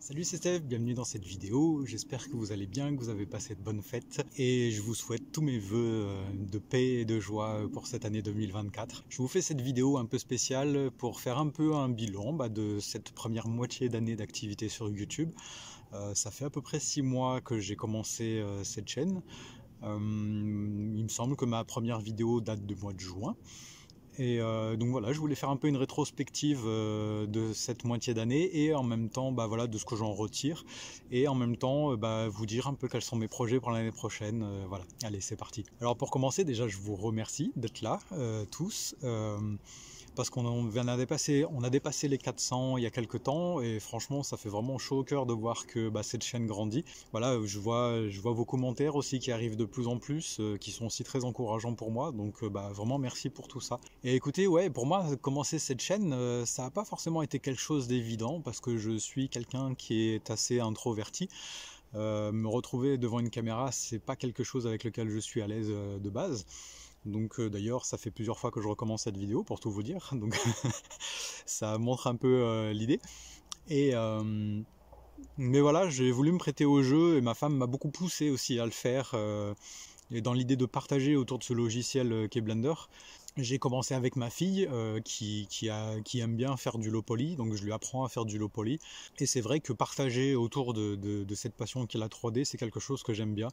Salut, c'est Steph, bienvenue dans cette vidéo. J'espère que vous allez bien, que vous avez passé de bonnes fêtes et je vous souhaite tous mes vœux de paix et de joie pour cette année 2024. Je vous fais cette vidéo un peu spéciale pour faire un peu un bilan de cette première moitié d'année d'activité sur YouTube. Ça fait à peu près 6 mois que j'ai commencé cette chaîne. Il me semble que ma première vidéo date du mois de juin. Et donc voilà, je voulais faire un peu une rétrospective de cette moitié d'année et en même temps voilà, de ce que j'en retire et en même temps vous dire un peu quels sont mes projets pour l'année prochaine. Voilà, allez, c'est parti. Alors pour commencer, déjà je vous remercie d'être là tous. Parce qu'on a dépassé les 400 il y a quelques temps et franchement ça fait vraiment chaud au cœur de voir que cette chaîne grandit. Voilà, je vois vos commentaires aussi qui arrivent de plus en plus, qui sont aussi très encourageants pour moi, donc vraiment merci pour tout ça. Et écoutez, ouais, pour moi commencer cette chaîne, ça n'a pas forcément été quelque chose d'évident parce que je suis quelqu'un qui est assez introverti. Me retrouver devant une caméra, c'est pas quelque chose avec lequel je suis à l'aise de base. Donc d'ailleurs ça fait plusieurs fois que je recommence cette vidéo pour tout vous dire, donc ça montre un peu l'idée. Et mais voilà, j'ai voulu me prêter au jeu et ma femme m'a beaucoup poussé aussi à le faire, et dans l'idée de partager autour de ce logiciel qu'est Blender. J'ai commencé avec ma fille qui aime bien faire du low poly, donc je lui apprends à faire du low poly. Et c'est vrai que partager autour de cette passion qu'est la 3D, c'est quelque chose que j'aime bien.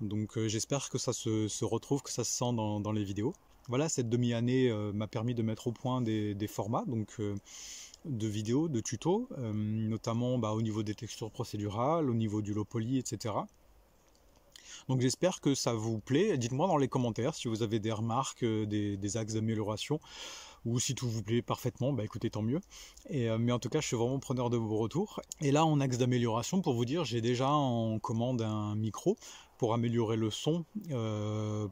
Donc j'espère que ça se retrouve, que ça se sent dans les vidéos. Voilà, cette demi-année m'a permis de mettre au point des formats de vidéos, de tutos, notamment au niveau des textures procédurales, au niveau du low poly, etc. Donc j'espère que ça vous plaît. Dites-moi dans les commentaires si vous avez des remarques, des axes d'amélioration, ou si tout vous plaît parfaitement, écoutez, tant mieux. Mais en tout cas, je suis vraiment preneur de vos retours. Et là, en axe d'amélioration, pour vous dire, j'ai déjà en commande un micro pour améliorer le son.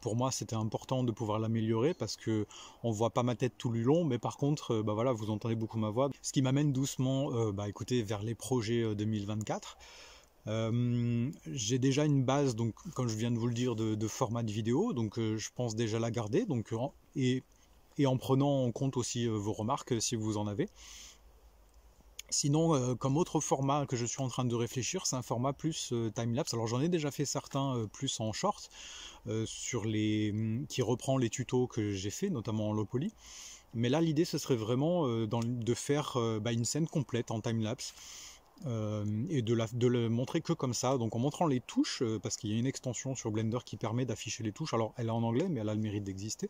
Pour moi, c'était important de pouvoir l'améliorer parce que on voit pas ma tête tout le long, mais par contre, voilà, vous entendez beaucoup ma voix. Ce qui m'amène doucement, écoutez, vers les projets 2024. J'ai déjà une base, donc comme je viens de vous le dire, de format de vidéo, donc je pense déjà la garder, donc et en prenant en compte aussi vos remarques si vous en avez. Sinon, comme autre format que je suis en train de réfléchir, c'est un format plus timelapse. Alors j'en ai déjà fait certains plus en short, qui reprend les tutos que j'ai fait, notamment en low poly. Mais là l'idée ce serait vraiment de faire une scène complète en timelapse. Et de le montrer que comme ça, donc en montrant les touches, parce qu'il y a une extension sur Blender qui permet d'afficher les touches. Alors elle est en anglais, mais elle a le mérite d'exister.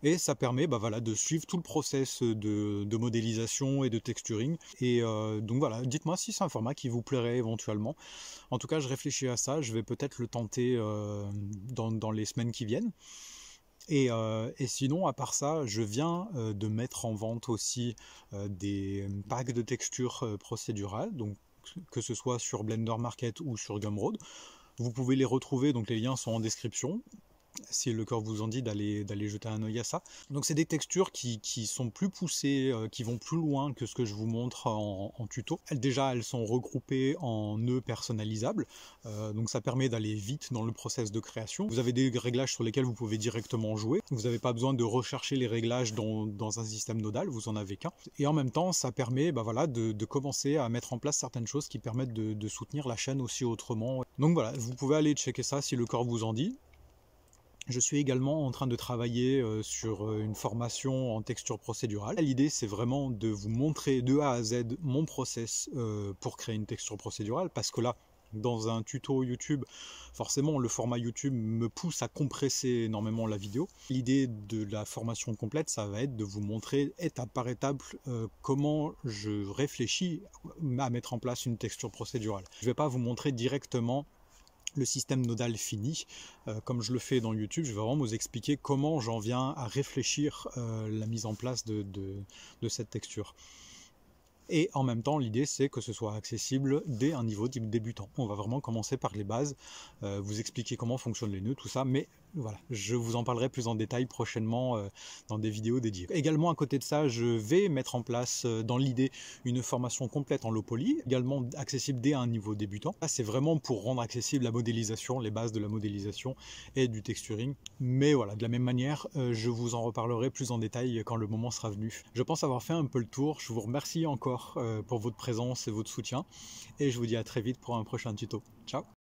Et ça permet voilà, de suivre tout le process de modélisation et de texturing. Et donc voilà, dites-moi si c'est un format qui vous plairait éventuellement. En tout cas, je réfléchis à ça, je vais peut-être le tenter dans les semaines qui viennent. Et sinon, à part ça, je viens de mettre en vente aussi des packs de textures procédurales, donc que ce soit sur Blender Market ou sur Gumroad. Vous pouvez les retrouver, donc les liens sont en description, si le cœur vous en dit d'aller jeter un œil à ça. Donc c'est des textures qui sont plus poussées, qui vont plus loin que ce que je vous montre en tuto. Déjà elles sont regroupées en nœuds personnalisables, donc ça permet d'aller vite dans le process de création. Vous avez des réglages sur lesquels vous pouvez directement jouer. Vous n'avez pas besoin de rechercher les réglages dans un système nodal, vous en avez qu'un. Et en même temps ça permet voilà, de commencer à mettre en place certaines choses qui permettent de soutenir la chaîne aussi autrement. Donc voilà, vous pouvez aller checker ça si le cœur vous en dit. Je suis également en train de travailler sur une formation en texture procédurale. L'idée c'est vraiment de vous montrer de A à Z mon process pour créer une texture procédurale, parce que là, dans un tuto YouTube, forcément le format YouTube me pousse à compresser énormément la vidéo. L'idée de la formation complète, ça va être de vous montrer étape par étape comment je réfléchis à mettre en place une texture procédurale. Je ne vais pas vous montrer directement le système nodal fini, comme je le fais dans YouTube. Je vais vraiment vous expliquer comment j'en viens à réfléchir la mise en place de cette texture. Et en même temps, l'idée c'est que ce soit accessible dès un niveau type débutant. On va vraiment commencer par les bases, vous expliquer comment fonctionnent les nœuds, tout ça, mais voilà, je vous en parlerai plus en détail prochainement dans des vidéos dédiées. Également à côté de ça, je vais mettre en place dans l'idée une formation complète en low poly, également accessible dès un niveau débutant. Là c'est vraiment pour rendre accessible la modélisation, les bases de la modélisation et du texturing. Mais voilà, de la même manière, je vous en reparlerai plus en détail quand le moment sera venu. Je pense avoir fait un peu le tour, je vous remercie encore encore pour votre présence et votre soutien. Et je vous dis à très vite pour un prochain tuto. Ciao!